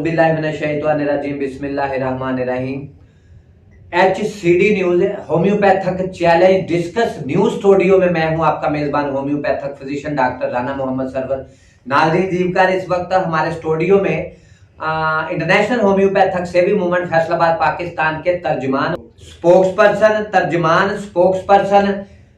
औज़ुबिल्लाहिमिनश्शैतानिर्रजीम बिस्मिल्लाहिर्रहमानिर्रहीम। HCD news homeopathic challenge discuss news studio में मैं हूं आपका मेजबान homeopathic physician doctor Rana Mohammad Sarwar. नाज़रीन जीवकार, इस वक्त हमारे स्टूडियो में international homeopathic saving movement Faisalabad Pakistan के तर्जुमान स्पोक्सपर्सन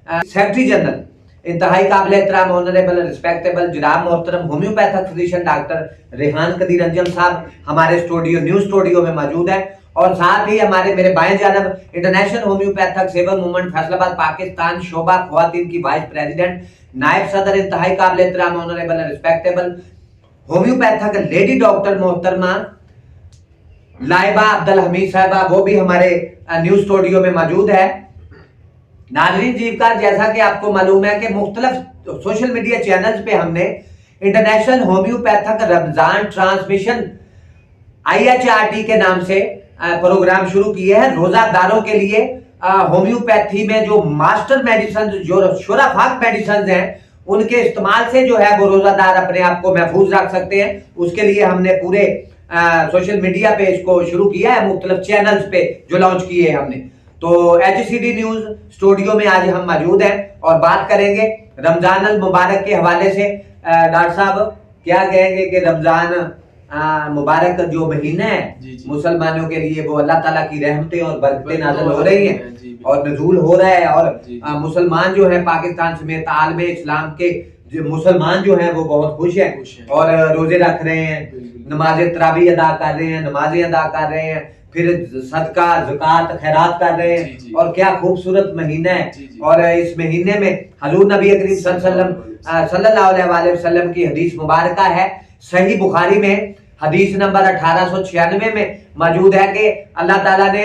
सेक्रेटरी जनरल इंतहाई काबिल एहतराम ऑनरेबल रिस्पेक्टेबल जनाब मोहतरम homeopathic physician doctor Rehan Qadeer Anjum साहब हमारे न्यूज स्टूडियो में मौजूद है। और साथ ही हमारे मेरे बाएं जानब इंटरनेशनल होम्योपैथिक सेवा मूवमेंट फैसलाबाद पाकिस्तान शोबा ख्वातीन की वाइस प्रेसिडेंट नायब सदर इंतहाई काबिल एहतराम honourable respectable homeopathic lady doctor मोहतरमा लाइबा अब्दुल हमीद साहबा, वो भी हमारे न्यूज स्टूडियो में मौजूद है। नाज़रीन जीवकार, जैसा कि आपको मालूम है कि मुख्तलिफ सोशल मीडिया चैनल्स पे हमने international homeopathic Ramzan transmission IHRT के नाम से प्रोग्राम शुरू किए हैं। रोजादारों के लिए होम्योपैथी में जो मास्टर मेडिसिन, जो शुराफाक मेडिसिन हैं, उनके इस्तेमाल से जो है वो रोजादार अपने आप को महफूज रख सकते हैं। उसके लिए हमने पूरे सोशल मीडिया पे इसको शुरू किया है, मुख्तलिफ चैनल्स पे जो लॉन्च किए हैं हमने। तो HCD न्यूज स्टूडियो में आज हम मौजूद हैं और बात करेंगे रमजान अल मुबारक के हवाले से। डॉक्टर साहब क्या कहेंगे कि रमजान मुबारक जो महीना है मुसलमानों के लिए, वो अल्लाह ताला की रहमतें और बरकतें नाज़िल हो रही हैं और नज़ूल हो रहा है। और मुसलमान जो है पाकिस्तान समेत आलम इस्लाम के जो मुसलमान जो हैं वो बहुत खुश हैं और रोजे रख रहे हैं, नमाज़े तरावी अदा कर रहे हैं, नमाजें अदा कर रहे हैं, फिर सदका ज़कात खैरात कर रहे हैं। और क्या खूबसूरत महीना है। और इस महीने में हजूर नबी करीम सल्लल्लाहु अलैहि वसल्लम की हदीस मुबारक है, सही बुखारी में हदीस नंबर 1896 में मौजूद है कि अल्लाह ताला ने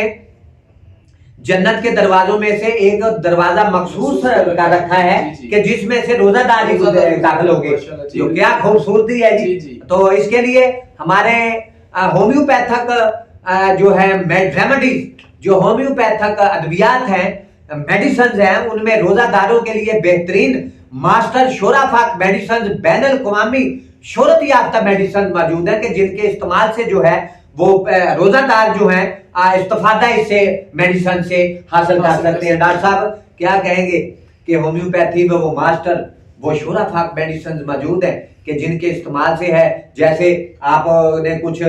जन्नत के दरवाजों में से एक दरवाजा मखसूस का रखा है कि जिसमें से रोजादार ही दाखिल होंगे। जो क्या खूबसूरती है जी। तो इसके लिए हमारे होम्योपैथिक जो है रेमेडीज, जो होम्योपैथिक अद्वियात हैं, मेडिसिन हैं, उनमें रोजादारों के लिए बेहतरीन मास्टर शोराफाक मेडिसिन, बैन अल-अक़वामी शोहरत याफ्ता मेडिसिन मौजूद है कि जिनके इस्तेमाल से जो है वो रोजादार जो है इस्तेफादा इससे मेडिसिन से हासिल कर सकते हैं। डॉक्टर साहब क्या कहेंगे कि होम्योपैथी में वो मास्टर, वो शोराफाक मेडिसिन मौजूद है कि जिनके इस्तेमाल से है, जैसे आपने कुछ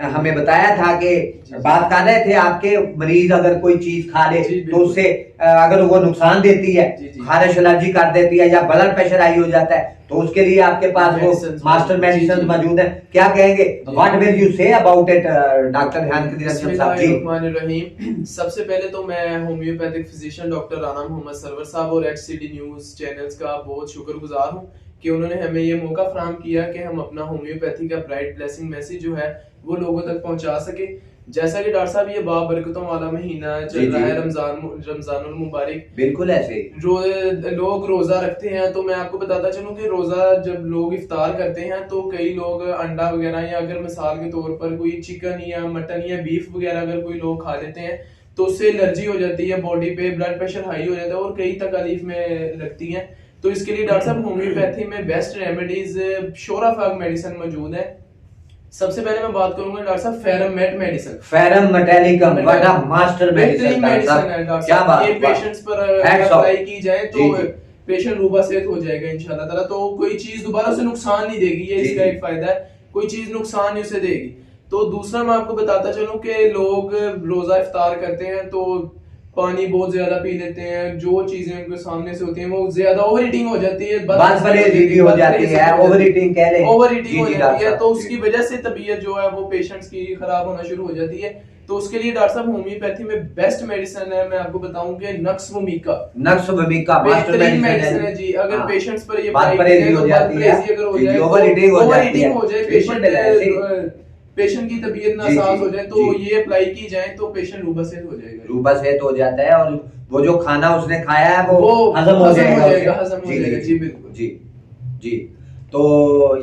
हमें बताया था कि बात कर रहे थे आपके मरीज अगर कोई चीज खा ले तो उससे अगर वो नुकसान देती है, खारिश एलर्जी कर देती है या ब्लड प्रेशर हाई हो जाता है, तो उसके लिए आपके पास वो मास्टर मेडिसिन मौजूद है। क्या कहेंगे, what will you say about it doctor Rehan Qadeer Anjum साहब जी? सबसे पहले तो मैं homeopathic physician doctor Rana Mohammad Sarwar साहब और HCD न्यूज चैनल्स का बहुत शुक्रगुजार हूँ कि उन्होंने हमें ये मौका फराहम किया कि हम अपना होम्योपैथी का ब्राइट ब्लेसिंग मैसेज जो है वो लोगों तक पहुंचा सके। जैसा कि डॉक्टर साहब ये बाबरकतों वाला महीना चल रहा है, रमजानुल मुबारक, बिल्कुल ऐसे लोग रोजा रखते हैं। तो मैं आपको बताता चलूं कि रोजा जब लोग इफ्तार करते हैं तो कई लोग अंडा वगैरह, या अगर मिसाल के तौर पर कोई चिकन या मटन या बीफ वगैरह अगर कोई लोग खा लेते हैं तो उससे एलर्जी हो जाती है, बॉडी पे ब्लड प्रेशर हाई हो जाता है और कई तकलीफ में लगती हैं। तो इसके लिए डॉक्टर साहब होम्योपैथी में बेस्ट रेमेडीज शोराफाक मेडिसिन मौजूद है। सबसे पहले मैं बात करूंगा डॉक्टर साहब फेरमेट मेडिसिन, फेरम मेटालिकम, व्हाट अ मास्टर मेडिसिन है डॉक्टर साहब। ये पेशेंट्स पर अप्लाई की जाए तो पेशेंट रूबा सेहत हो जाएगा इंशाल्लाह ताला। तो कोई चीज दोबारा से नुकसान नहीं देगी, ये इसका एक फायदा है, कोई चीज नुकसान नहीं उसे देगी। तो दूसरा मैं आपको बताता चलूं कि लोग रोजा इफ्तार करते हैं तो पानी बहुत ज्यादा पी लेते हैं, जो चीजें उनके सामने से होती हैं वो ज्यादा ओवर ईटिंग हो जाती है, बदपरहेजी हो जाती है, ओवर ईटिंग कह रहे हैं, ओवर ईटिंग हो जाती है। तो उसकी वजह से तबीयत जो है वो पेशेंट्स की खराब होना शुरू हो जाती है। तो उसके लिए डॉक्टर साहब होम्योपैथी में बेस्ट मेडिसिन है, मैं आपको बताऊं कि नक्स वोमिका बेहतरीन मेडिसिन है जी। अगर पेशेंट्स पर ये बदपरहेजी हो जाती है, ओवर ईटिंग हो जाए, पेशेंट की तबीयत नासाज हो जाए तो ये अप्लाई की जाए तो पेशेंट रूबा सेहत हो जाएगा, रूबा सेहत हो जाता है और वो जो खाना उसने खाया है वो हजम हो जाएगा। जी बिल्कुल जी। तो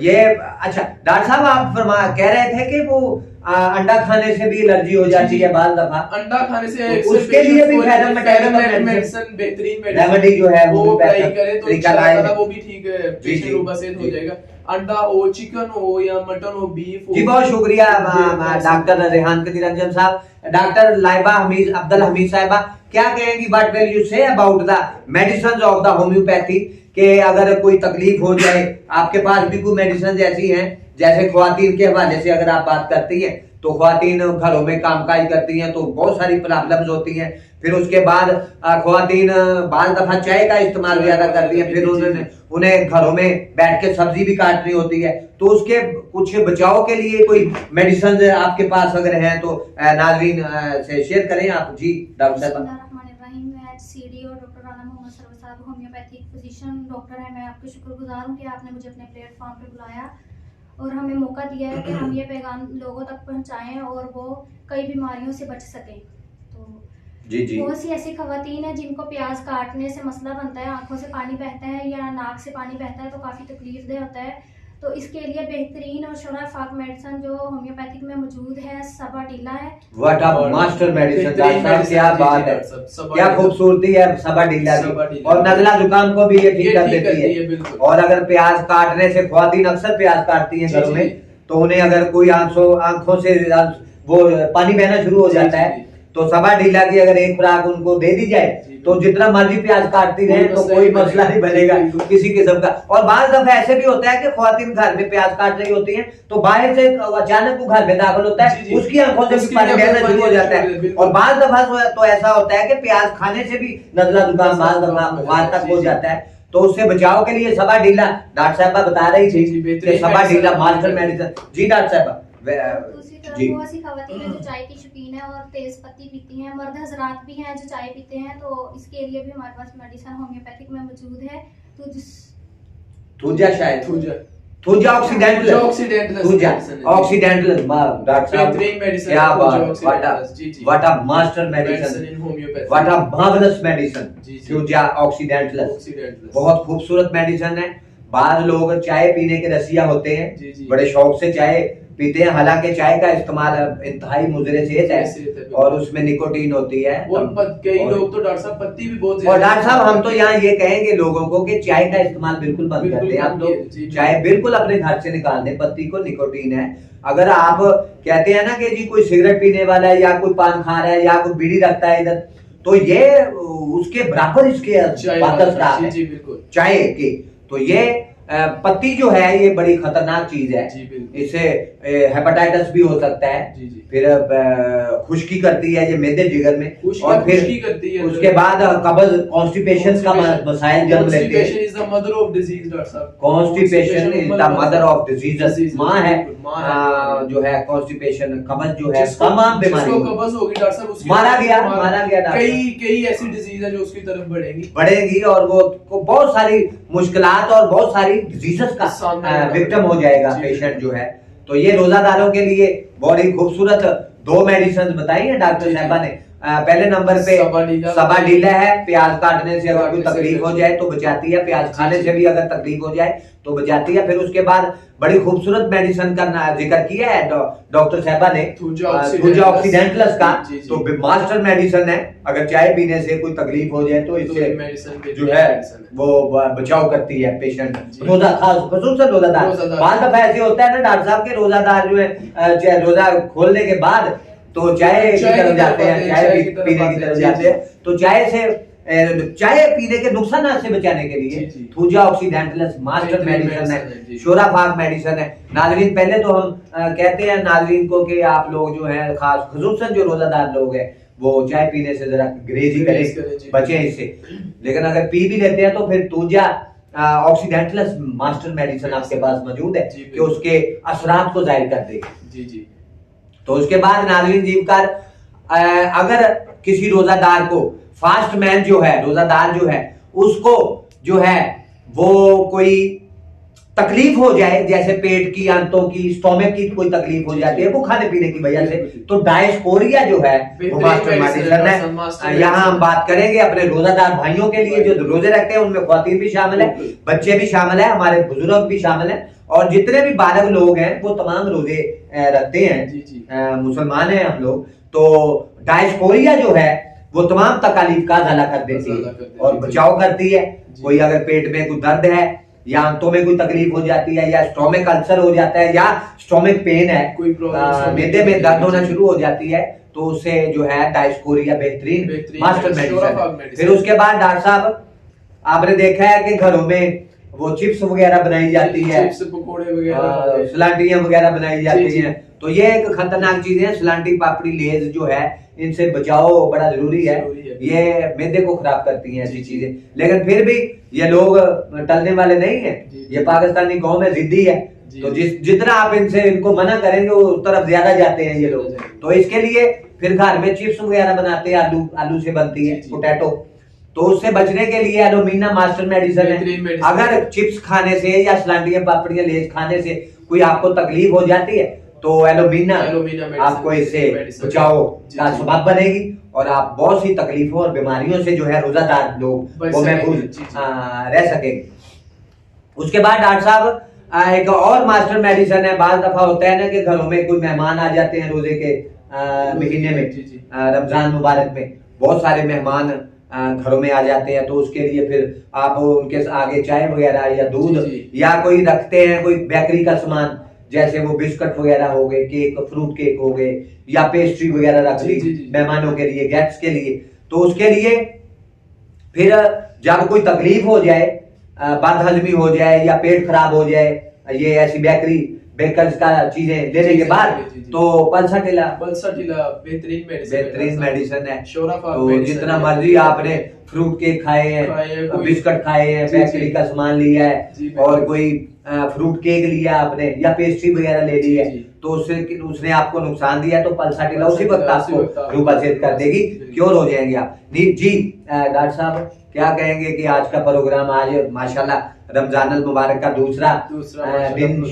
ये अच्छा डॉक्टर साहब आप कह रहे थे कि वो अंडा खाने से भी एलर्जी हो जाती है, बाल दफा अंडा खाने से तो उसके लिए भी मेडिसिन बेहतरीन रेमेडी जो है वो अप्लाई करें तो इंशाल्लाह वो भी ठीक है, पेशेंट रूबा सेहत हो जाएगा। अंडा हो, चिकन हो या मटन हो, बीफ हो। जी बहुत शुक्रिया ये डॉक्टर रेहान कदीर अंजम साहब। डॉक्टर लाइबा हमीद अब्दुल हमीद साहिबा, क्या कहेंगी, what will you say about the medicine of the homeopathy, के अगर कोई तकलीफ हो जाए, आपके पास भी कोई मेडिसिन ऐसी हैं, जैसे ख्वातीन के हवाले से अगर आप बात करती हैं तो ख्वातीन घरों में कामकाज करती हैं तो बहुत सारी प्रॉब्लम्स होती हैं, फिर उसके बाद ख्वातीन बाल दफा चाय का इस्तेमाल ज्यादा करती हैं, फिर उन्हें घरों में बैठ के सब्जी भी काटनी होती है, तो उसके कुछ बचाव के लिए कोई मेडिसिन आपके पास अगर है तो नाज़रीन से शेयर करें आप। जी डॉक्टर साहब। मैं सीडी और डॉक्टर राना मोहम्मद सरवर साहब होम्योपैथिक फिजिशियन डॉक्टर है, मैं आपके शुक्रगुजार हूँ कि आपने मुझे अपने प्लेटफॉर्म पे बुलाया और हमें मौका दिया है कि हम ये पैगाम लोगों तक पहुँचाएं और वो कई बीमारियों से बच सकें। तो जी जी बहुत सी ऐसी खवातीन है जिनको प्याज काटने से मसला बनता है, आंखों से पानी बहता है या नाक से पानी बहता है, तो काफ़ी तकलीफ होता है। तो इसके लिए बेहतरीन और शोराफाक मेडिसिन जो होम्योपैथिक में मौजूद है सबा डीला है। व्हाट अ मास्टर मेडिसिन, क्या बात है, क्या खूबसूरती है सबा डीला की, और नजला जुकाम को भी ये ठीक कर देती है। और अगर प्याज काटने से, ख्वातीन अक्सर प्याज काटती हैं घरों में, तो उन्हें अगर कोई आंखों से वो पानी बहना शुरू हो जाता है, तो सबा डीला की अगर एक खुराक उनको दे दी जाए तो जितना मर्जी प्याज काटती रहे तो कोई मसला नहीं बनेगा किसी किस्म का। और बार दफा ऐसे भी होता है कि ख्वातीन घर में प्याज काट रही होती हैं तो बाहर से अचानक वो घर में दाखिल होता है, उसकी आंखों से भी पानी बहना शुरू हो जाता है। और बार दफा तो ऐसा होता है कि प्याज खाने से भी नजला जुकाम बार दफा बुखार तक हो जाता है। तो उससे बचाव के लिए सबा डीला, डॉक्टर साहबा बता रही थी कि सबा डीला मास्टर मेडिसिन। जी डॉक्टर साहबा। दूसरी तरफ बहुत सी खवातीन है जो चाय की शौकीन है और तेज पत्ती पीती हैं, मर्द हजरात भी हैं जो चाय पीते हैं, तो इसके लिए भी हमारे पास मेडिसिन होम्योपैथिक में मौजूद है। थूजा शायद थूजा ऑक्सीडेंटल डॉक्टर साहब क्या बात, what a master medicine, what a marvellous medicine thuja occidental, बहुत खूबसूरत मेडिसिन है। बाद लोग चाय पीने के रसिया होते हैं, बड़े शौक से चाय पीते हैं, हालांकि चाय का इस्तेमाल इंतहाई मुजरे सेहत है और उसमें निकोटीन होती है। और कई लोग तो डॉक्टर साहब पत्ती भी बहुत और डॉक्टर साहब हम तो यहाँ ये कहेंगे लोगों को कि चाय का इस्तेमाल बिल्कुल बंद कर दें, आप लोग चाय बिल्कुल अपने घर से निकाल दें, पत्ती को, निकोटीन है। अगर आप कहते हैं ना कि जी कोई सिगरेट पीने वाला है या कोई पान खा रहा है या कोई बीड़ी रखता है इधर, तो ये उसके बराबर इसके चाय के, तो ये पत्ती जो है ये बड़ी खतरनाक चीज है, इससे हेपेटाइटिस भी हो सकता है, फिर खुश्की करती है ये मेदे जिगर में, और फिर उसके बाद कब्ज, कॉन्स्टिपेशन का मसाइल जन्म लेते हैं। Constipation is the mother of disease, माँ है जो है कॉन्स्टिपेशन, कब्ज जो है तमाम बीमारी, कब्ज होगी डॉक्टर साहब उसकी मारा गया कई ऐसी डिजीज है जो उसकी तरफ बढ़ेगी और वो बहुत सारी मुश्किलात और बहुत सारी डिजीजेस का विक्टिम हो जाएगा पेशेंट जो है। तो ये रोजादारों के लिए बहुत ही खूबसूरत 2 मेडिसिन बताई है डॉक्टर साहबा ने। पहले नंबर पे सबा डीला है, प्याज काटने से अगर कोई तकलीफ हो जाए तो बचाती है, प्याज खाने से भी अगर तकलीफ हो जाए तो बचाती है। फिर उसके बाद बड़ी खूबसूरत मेडिसिन का जिक्र किया है डॉक्टर साहबा ने, थूजा ऑक्सीडेंटल्स का, तो मास्टर मेडिसिन है। अगर चाय पीने से कोई तकलीफ हो जाए तो इससे जो है वो बचाव करती है पेशेंट, रोजा खास खसूसन रोजादार। बाद दफा ऐसे होता है ना डॉक्टर साहब के रोजादार जो है रोजा खोलने के बाद तो चाय की तरफ जाते हैं, चाय पीने की तरफ जाते हैं, तो चाय पीने के नुकसान से बचाने के लिए थूजा ऑक्सीडेंटल्स मास्टर मेडिसिन है, शोराफाक मेडिसिन है। नाज़रीन पहले तो हम कहते हैं नाज़रीन को कि आप लोग जो है खास खुसूसन जो रोजादार लोग हैं वो चाय पीने से जरा ग्रेजी करें, बचें इससे। लेकिन अगर पी भी लेते हैं तो फिर थूजा ऑक्सीडेंटल्स मास्टर मेडिसिन आपके पास मौजूद है कि उसके असरात को जाहिर कर देगी। तो उसके बाद नाज़रीन जीवकार, अगर किसी रोजादार को फास्ट मैन जो है, रोजादार जो है उसको जो है वो कोई तकलीफ हो जाए, जैसे पेट की, आंतों की, स्टोमक की कोई तकलीफ हो जाती है वो खाने पीने की वजह से, तो डायस्पोरिया जो है वो मास्टर मेडिसिन है। यहाँ हम बात करेंगे अपने रोजादार भाइयों के लिए जो रोजे रखते हैं, उनमें ख्वातीन भी शामिल है, बच्चे भी शामिल है, हमारे बुजुर्ग भी शामिल है, और जितने भी बालग लोग हैं वो तमाम रोजे रखते हैं, मुसलमान हैं हम लोग। तो डायस्पोरिया जो है वो तमाम तकालीफ का अज़ाला कर देती है और बचाव करती है। कोई अगर पेट में कोई दर्द है या आंतों में कोई तकलीफ हो जाती है, या स्टोमिक अल्सर हो जाता है, या स्टोमिक पेन है, कोई प्रॉब्लम मैदे में दर्द होना शुरू हो जाती है, तो उससे जो है डायस्कोरिया बेहतरीन मास्टर मेडिसिन। फिर उसके बाद डॉक्टर साहब आपने देखा है कि घरों में वो चिप्स वगैरह बनाई जाती है, चिप्स पकोड़े वगैरह, सलांटियां वगैरह बनाई जाती हैं, तो ये एक खतरनाक चीज है। सलांटी, पापड़ी, लेज जो है, इनसे बचाओ बड़ा जरूरी है। ये मैदे को खराब करती हैं ऐसी चीजें, लेकिन फिर भी ये लोग टलने वाले नहीं है। ये पाकिस्तानी गांव में जिद्दी है, तो जितना आप इनको मना करेंगे वो उस तरफ ज्यादा जाते हैं ये लोग। तो इसके लिए फिर घर में चिप्स वगैरह बनाते हैं, आलू से बनती है, पोटैटो, तो उससे बचने के लिए एलोमीना मास्टर मेडिसिन है। अगर चिप्स खाने से या सलांटियां, पापड़ियां, लेज खाने से कोई आपको तकलीफ हो जाती है, तो एलोमीना आपको इससे बचाओ का सबब बनेगी, और आप बहुत सी तकलीफों और बीमारियों से जो है रोजादार लोग वो महफूज रह सकेंगे। उसके बाद डॉक्टर साहब एक और मास्टर मेडिसिन है। बार दफा होता है ना कि घरों में कोई मेहमान आ जाते हैं रोजे के महीने में, रमजान मुबारक में बहुत सारे मेहमान घरों में आ जाते हैं, तो उसके लिए फिर आप उनके आगे चाय वगैरह या दूध या कोई रखते हैं, कोई बेकरी का सामान, जैसे वो बिस्कुट वगैरह हो गए, केक, फ्रूट केक हो गए, या पेस्ट्री वगैरह रख ली मेहमानों के लिए, गेस्ट्स के लिए। तो उसके लिए फिर जब कोई तकलीफ हो जाए, बदहजमी हो जाए या पेट खराब हो जाए, ये ऐसी बेकर्स का चीजें लेने के बाद, तो पल्साटिला बेहतरीन मेडिसिन है। तो जितना मर्जी आपने फ्रूट केक खाए हैं, बिस्कुट खाए हैं, बेकरी का सामान लिया है, और कोई फ्रूट केक लिया आपने या पेस्ट्री वगैरह ले ली है, तो उसने आपको नुकसान दिया, तो पल्साटिला उसी वक्त आपको रूपासित कर देगी, क्योर हो जाएंगे आप। जी डॉक्टर साहब क्या कहेंगे कि आज का प्रोग्राम, आज माशाल्लाह रमजान अल मुबारक का दूसरा दिन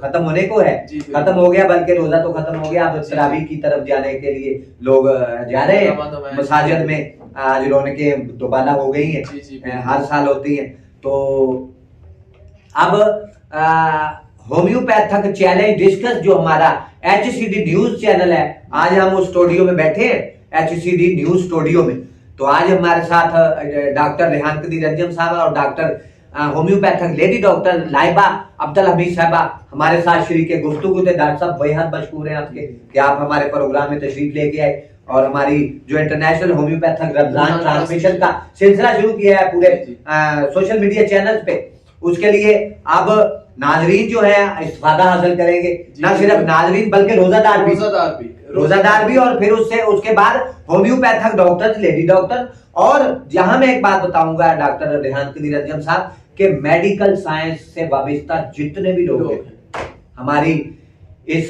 खत्म होने को है, खत्म हो गया, बल्कि रोजा तो खत्म हो गया, अब तरावी की तरफ जाने के लिए लोग जा रहे हैं मसाजिद में। आज रौनकें दोबारा हो गई हैं, हर साल होती हैं। तो अब होम्योपैथिक चैलेंज डिस्कस जो हमारा HCD न्यूज चैनल है, आज हम उस स्टूडियो में बैठे हैं, HCD न्यूज स्टूडियो में। तो आज हमारे साथ डॉक्टर रेहान कदीर अंजम साहब और doctor homeopathic lady doctor Laiba Abdul Hamid साहबा हमारे साथ शरीक गुफ्तगू थे। डॉक्टर साहब बेहद मशकूर हैं आपके कि आप हमारे प्रोग्राम में तशरीफ लेके आए, और हमारी जो इंटरनेशनल होम्योपैथिक रमजान ट्रांसमिशन का सिलसिला शुरू किया है पूरे सोशल मीडिया चैनल पे, उसके लिए अब नाजरीन जो है इस्तेफादा हासिल करेंगे, न सिर्फ नाजरीन बल्कि रोजादार भी, और फिर उसके बाद होम्योपैथिक डॉक्टर, लेडी डॉक्टर, और जहां मैं एक बात बताऊंगा डॉक्टर रेहान कदीर अंजम साहब के मेडिकल साइंस से वाबस्ता जितने भी लोग हैं, हमारी इस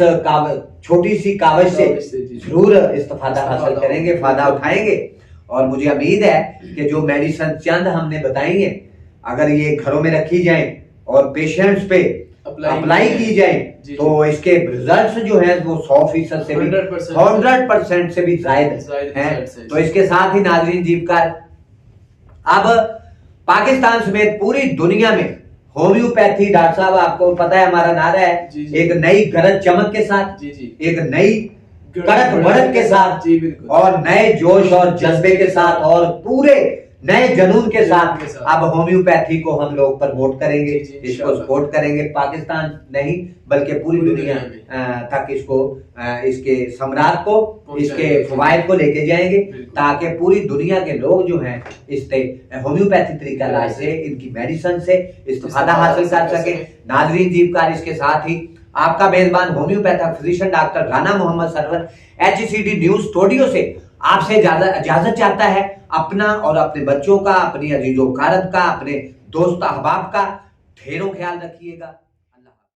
छोटी सी कावज से जरूर इस्तेफादा हासिल करेंगे, फायदा उठाएंगे। और मुझे उम्मीद है कि जो मेडिसिन चंद हमने बताई है, अगर ये घरों में रखी जाए और पेशेंट्स पे अप्लाई की जाए, तो इसके रिजल्ट्स जो है वो 100% से भी 100% से भी ज्यादा हैं। तो इसके साथ ही नाज़रीन जीवकार, अब पाकिस्तान समेत पूरी दुनिया में होम्योपैथी, डॉक्टर साहब आपको पता है हमारा नारा है, एक नई गरज चमक के साथ, एक नई कड़क बढ़त के साथ, और नए जोश और जज्बे के साथ, और पूरे नए जुनून के साथ अब होम्योपैथी को हम लोग प्रमोट करेंगे, इसको सपोर्ट करेंगे। पाकिस्तान नहीं बल्कि पूरी दुनिया तक इसको, इसके सम्राट को, इसके फवायद को लेके जाएंगे, ताकि पूरी दुनिया के लोग जो हैं इससे होम्योपैथी तरीका इलाज से, इनकी मेडिसिन से इस्तेफादा हासिल कर सके। नाज़रीन जीवकार, इसके साथ ही आपका मेजबान homeopathic physician doctor Rana Mohammad Sarwar HCD news studio से आपसे इजाजत चाहता है। अपना और अपने बच्चों का, अपनी अजीजों कारब का, अपने दोस्त अहबाब का ढेरों ख्याल रखिएगा।